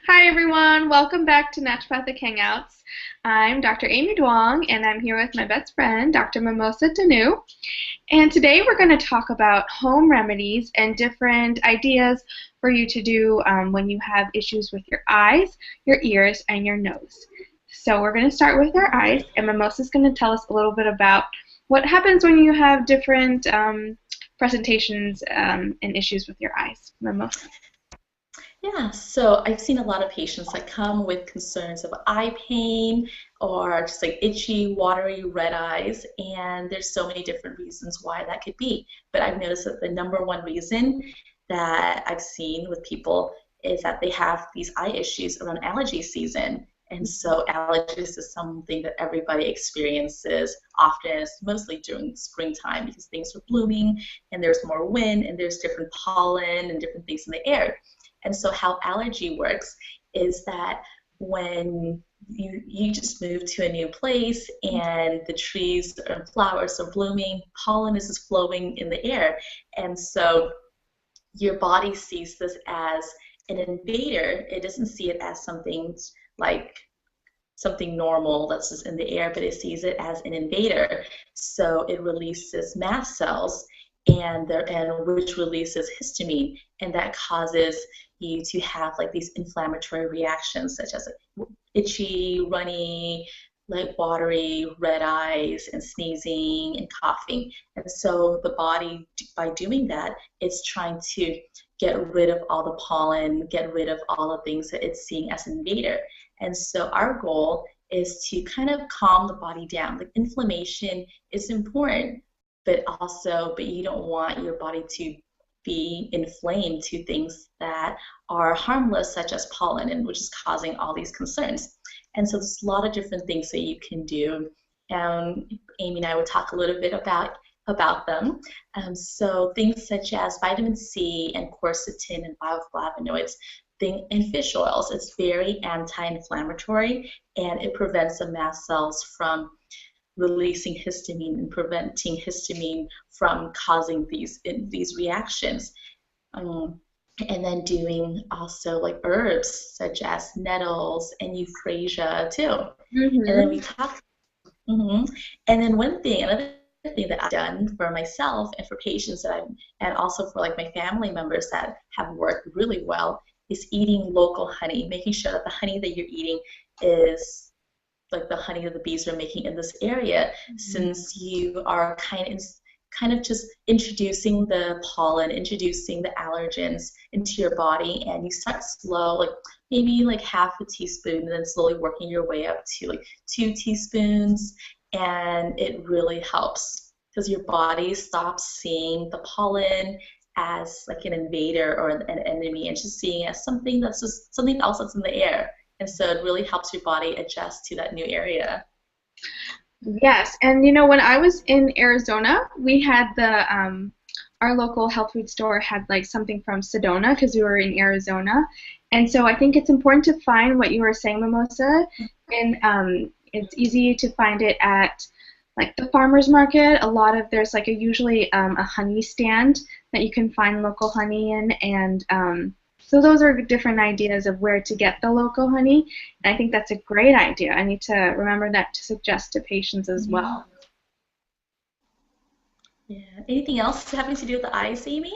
Hi everyone, welcome back to Naturopathic Hangouts. I'm Dr. Amy Duong and I'm here with my best friend, Dr. Mimosa Tanu. And today we're going to talk about home remedies and different ideas for you to do when you have issues with your eyes, your ears, and your nose. So we're going to start with our eyes, and Mimosa is going to tell us a little bit about what happens when you have different presentations and issues with your eyes. Mimosa. Yeah, so I've seen a lot of patients that come with concerns of eye pain or just like itchy, watery red eyes, and there's so many different reasons why that could be. But I've noticed that the number one reason that I've seen with people is that they have these eye issues around allergy season. And so allergies is something that everybody experiences often, it's mostly during springtime because things are blooming and there's more wind and there's different pollen and different things in the air. And so how allergy works is that when you just move to a new place and the trees and flowers are blooming, pollen is just flowing in the air. And so your body sees this as an invader. It doesn't see it as something like something normal that's just in the air, but it sees it as an invader. So it releases mast cells and which releases histamine, and that causes you to have like these inflammatory reactions such as like itchy, runny, like watery red eyes and sneezing and coughing. And so the body, by doing that, it's trying to get rid of all the pollen, get rid of all the things that it's seeing as an invader. And so our goal is to kind of calm the body down. Like inflammation is important, but you don't want your body to be inflamed to things that are harmless, such as pollen, and which is causing all these concerns. And so there's a lot of different things that you can do. Amy and I would talk a little bit about them. So things such as vitamin C and quercetin and bioflavonoids, and fish oils. It's very anti-inflammatory and it prevents the mast cells from releasing histamine and preventing histamine from causing these reactions. Um, and then doing also like herbs such as nettles and euphrasia too. And then we Mm-hmm. talked. And then another thing that I've done for myself and for patients and also for like my family members that have worked really well is eating local honey, making sure that the honey that you're eating is like the honey that the bees are making in this area, since you are kind of just introducing the pollen, introducing the allergens into your body, and you start slow, like maybe like half a teaspoon, and then slowly working your way up to like 2 teaspoons, and it really helps because your body stops seeing the pollen as like an invader or an enemy and just seeing it as something that's just something else that's in the air. And so it really helps your body adjust to that new area. Yes, and when I was in Arizona, we had our local health food store had like something from Sedona because we were in Arizona, and so I think it's important to find what you were saying, Mimosa, and it's easy to find it at like the farmers market. There's like usually a honey stand that you can find local honey in, and so those are different ideas of where to get the local honey. And I think that's a great idea. I need to remember that to suggest to patients as Mhm. well. Yeah. Anything else having to do with the eyes, Amy?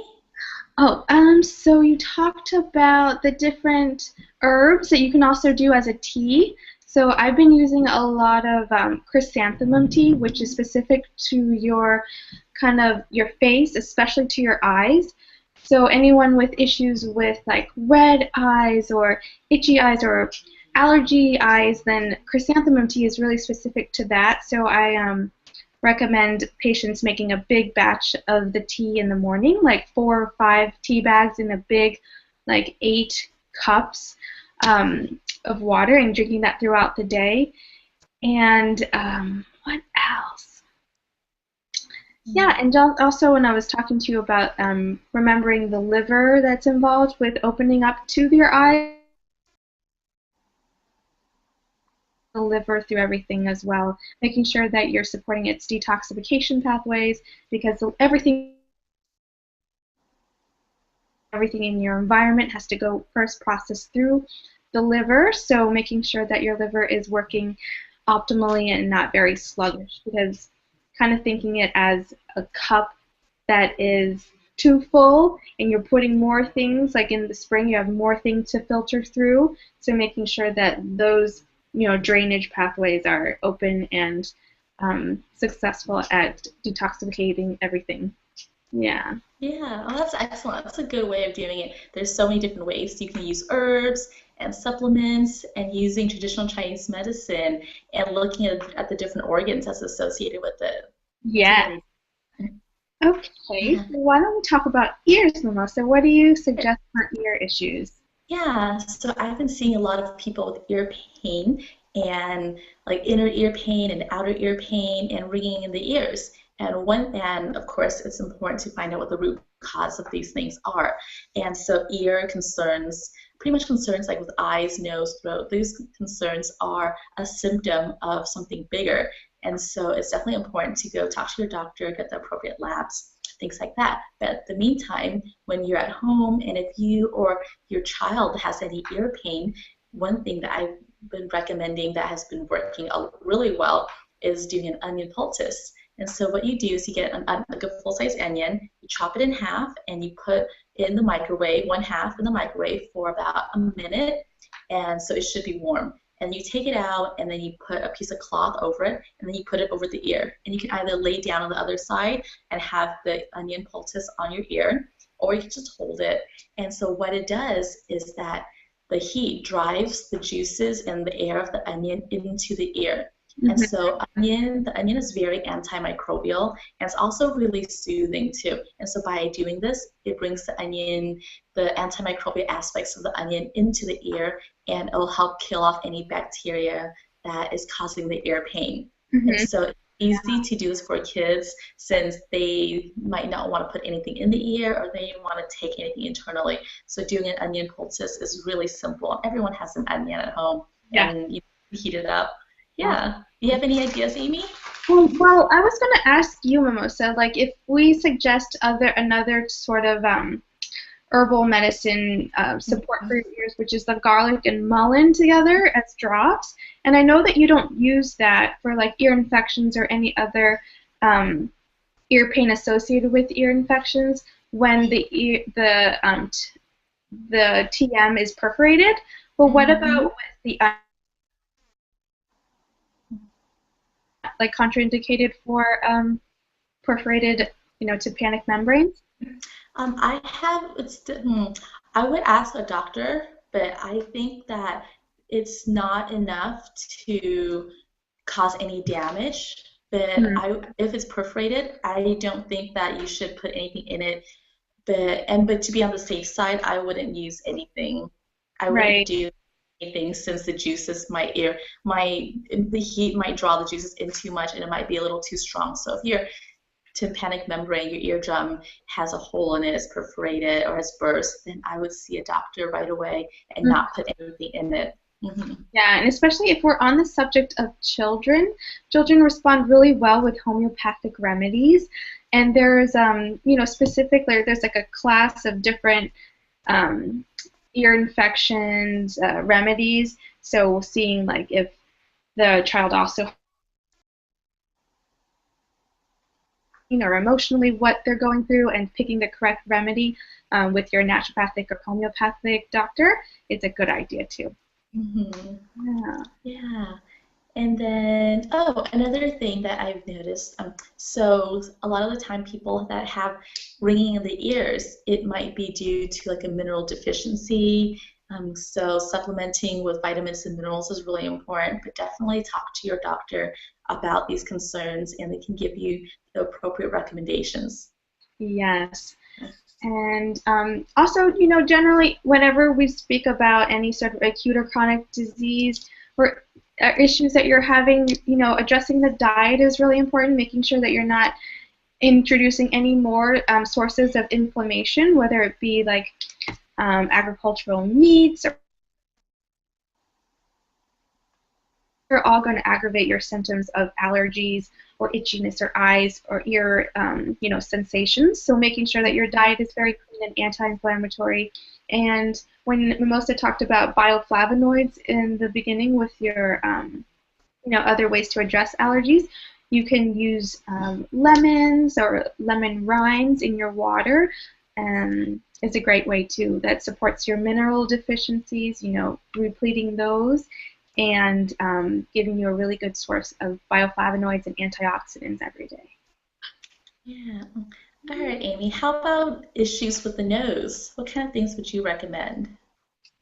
Oh, so you talked about the different herbs that you can also do as a tea. So I've been using a lot of chrysanthemum tea, which is specific to your kind of your face, especially to your eyes. So anyone with issues with like red eyes or itchy eyes or allergy eyes, then chrysanthemum tea is really specific to that. So I recommend patients making a big batch of the tea in the morning, like 4 or 5 tea bags in a big, like 8 cups of water, and drinking that throughout the day. And what else? Yeah, and also when I was talking to you about remembering the liver that's involved with opening up to your eyes, the liver through everything as well, making sure that you're supporting its detoxification pathways because everything everything in your environment has to go first process through the liver. So making sure that your liver is working optimally and not very sluggish, because kind of thinking it as a cup that is too full and you're putting more things, like in the spring you have more things to filter through, so making sure that those drainage pathways are open and successful at detoxificating everything. Yeah. Yeah, oh, that's excellent. That's a good way of doing it. There's so many different ways. You can use herbs and supplements and using traditional Chinese medicine and looking at the different organs that's associated with it. That's a Yeah. great. Okay, Yeah. so why don't we talk about ears, Mimosa? What do you suggest for ear issues? Yeah, so I've been seeing a lot of people with ear pain and like inner ear pain and outer ear pain and ringing in the ears. And of course, it's important to find out what the root cause of these things are. And so ear concerns, pretty much concerns like with eyes, nose, throat, these concerns are a symptom of something bigger. And so it's definitely important to go talk to your doctor, get the appropriate labs, things like that. But in the meantime, when you're at home and if you or your child has any ear pain, one thing that I've been recommending that has been working really well is doing an onion poultice. And so what you do is you get like a full-size onion, you chop it in half, and you put it in the microwave, one half in the microwave for about a minute, and so it should be warm. And you take it out, and then you put a piece of cloth over it, and then you put it over the ear. And you can either lay down on the other side and have the onion poultice on your ear, or you can just hold it. And so what it does is that the heat drives the juices and the air of the onion into the ear. And Hmm. so the onion is very antimicrobial, and it's also really soothing too. And so by doing this, it brings the antimicrobial aspects of the onion into the ear, and it'll help kill off any bacteria that is causing the ear pain. And Hmm. so it's easy to do this for kids since they might not want to put anything in the ear or they want to take anything internally. So doing an onion poultice is really simple. Everyone has an onion at home, Yeah. and you heat it up. Yeah. Do you have any ideas, Amy? Well, I was going to ask you, Mimosa, like if we suggest another sort of herbal medicine support for your ears, which is the garlic and mullein together as drops. And I know that you don't use that for like ear infections or any other um, ear pain associated with ear infections when the TM is perforated. But what about Mm-hmm. with the like contraindicated for perforated, tympanic membranes? I have I would ask a doctor, but I think that it's not enough to cause any damage. But Hmm. if it's perforated, I don't think that you should put anything in it. But to be on the safe side, I wouldn't use anything. I wouldn't Right. do anything since the heat might draw the juices in too much and it might be a little too strong. So if you're tympanic membrane, your eardrum has a hole in it, is perforated or has burst, then I would see a doctor right away and not put anything in it. Hmm. Yeah, and especially if we're on the subject of children, children respond really well with homeopathic remedies. And specifically, there's like a class of different um, ear infections remedies. So seeing like if the child also, or emotionally what they're going through and picking the correct remedy with your naturopathic or homeopathic doctor, it's a good idea too. Hmm. Yeah. Yeah. And then, oh, another thing that I've noticed, so a lot of the time people that have ringing in the ears, it might be due to like a mineral deficiency. So supplementing with vitamins and minerals is really important, but definitely talk to your doctor about these concerns and they can give you the appropriate recommendations. Yes. And also, generally, whenever we speak about any sort of acute or chronic disease or issues that you're having, addressing the diet is really important, making sure that you're not introducing any more sources of inflammation, whether it be like agricultural meats or are all going to aggravate your symptoms of allergies or itchiness or eyes or ear, sensations. So making sure that your diet is very clean and anti-inflammatory. And when Mimosa talked about bioflavonoids in the beginning with your, other ways to address allergies, you can use lemons or lemon rinds in your water. It's a great way too. That supports your mineral deficiencies, repleting those, and giving you a really good source of bioflavonoids and antioxidants every day. Yeah. All right, Amy. How about issues with the nose? What kind of things would you recommend?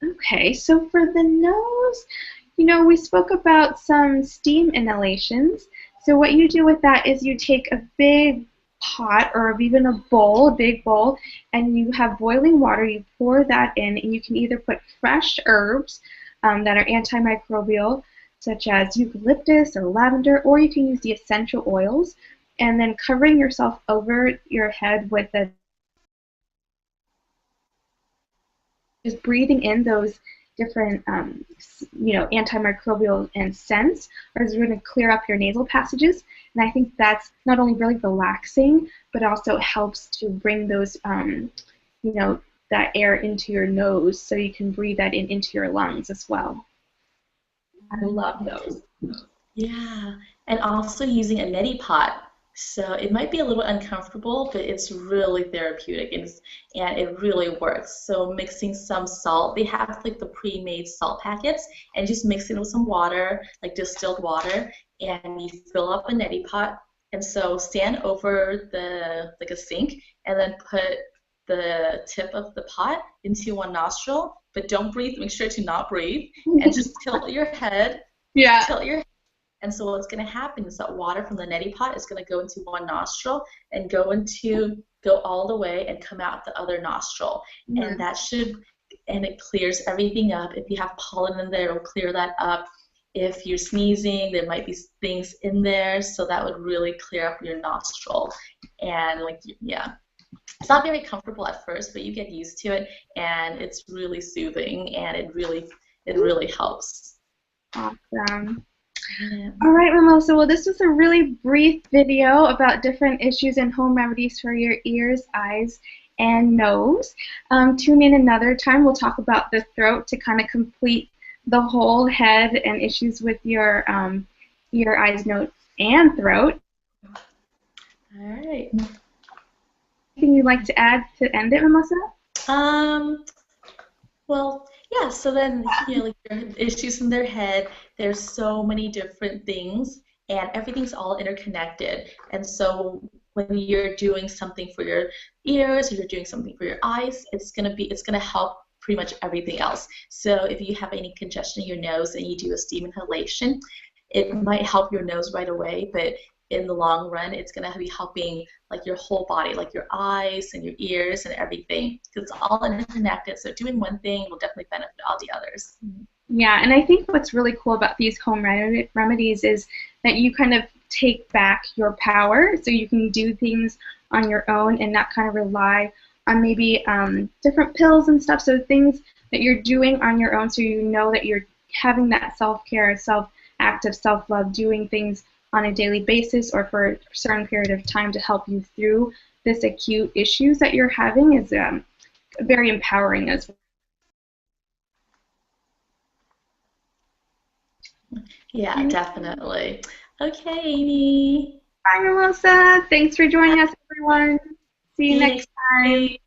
Okay, so for the nose, we spoke about some steam inhalations. So what you do with that is you take a big pot or even a bowl, a big bowl, and you have boiling water. You pour that in, and you can either put fresh herbs that are antimicrobial, such as eucalyptus or lavender, or you can use the essential oils, and then covering yourself over your head with just breathing in those different, antimicrobial and scents, or is going to clear up your nasal passages. And I think that's not only really relaxing, but also helps to bring those, that air into your nose, so you can breathe that in into your lungs as well. I love those. Yeah, and also using a neti pot. So it might be a little uncomfortable, but it's really therapeutic and it really works. So mixing some salt, they have like the pre-made salt packets, and just mix it with some water, like distilled water, and you fill up a neti pot. And so stand over like a sink, and then put the tip of the pot into one nostril, but don't breathe. Make sure to not breathe, and just tilt your head. Yeah. Tilt your And so what's going to happen is that water from the neti pot is going to go into one nostril and go all the way and come out the other nostril. Mm-hmm. And it clears everything up. If you have pollen in there, it'll clear that up. If you're sneezing, there might be things in there, so that would really clear up your nostril. And it's not very comfortable at first, but you get used to it, and it's really soothing, and it really helps. Awesome. Yeah. All right, Mimosa. Well, this was a really brief video about different issues and home remedies for your ears, eyes, and nose. Tune in another time. We'll talk about the throat to kind of complete the whole head and issues with your eyes, nose, and throat. All right. Anything you'd like to add to end it, Mimosa? Well, yeah, so then, like your issues in their head, there's so many different things, and everything's all interconnected. And so when you're doing something for your ears or you're doing something for your eyes, it's gonna help pretty much everything else. So if you have any congestion in your nose and you do a steam inhalation, it might help your nose right away, but in the long run, it's going to be helping like your whole body, like your eyes and your ears and everything, because it's all interconnected. So doing one thing will definitely benefit all the others. Yeah, and I think what's really cool about these home remedies is that you kind of take back your power, so you can do things on your own and not kind of rely on maybe different pills and stuff. So things that you're doing on your own, so you know that you're having that self-care, self-active, self-love, doing things on a daily basis or for a certain period of time to help you through this acute issues that you're having is very empowering as well. Yeah, definitely. Okay, Amy. Bye, Melissa. Thanks for joining us, everyone. See you next time.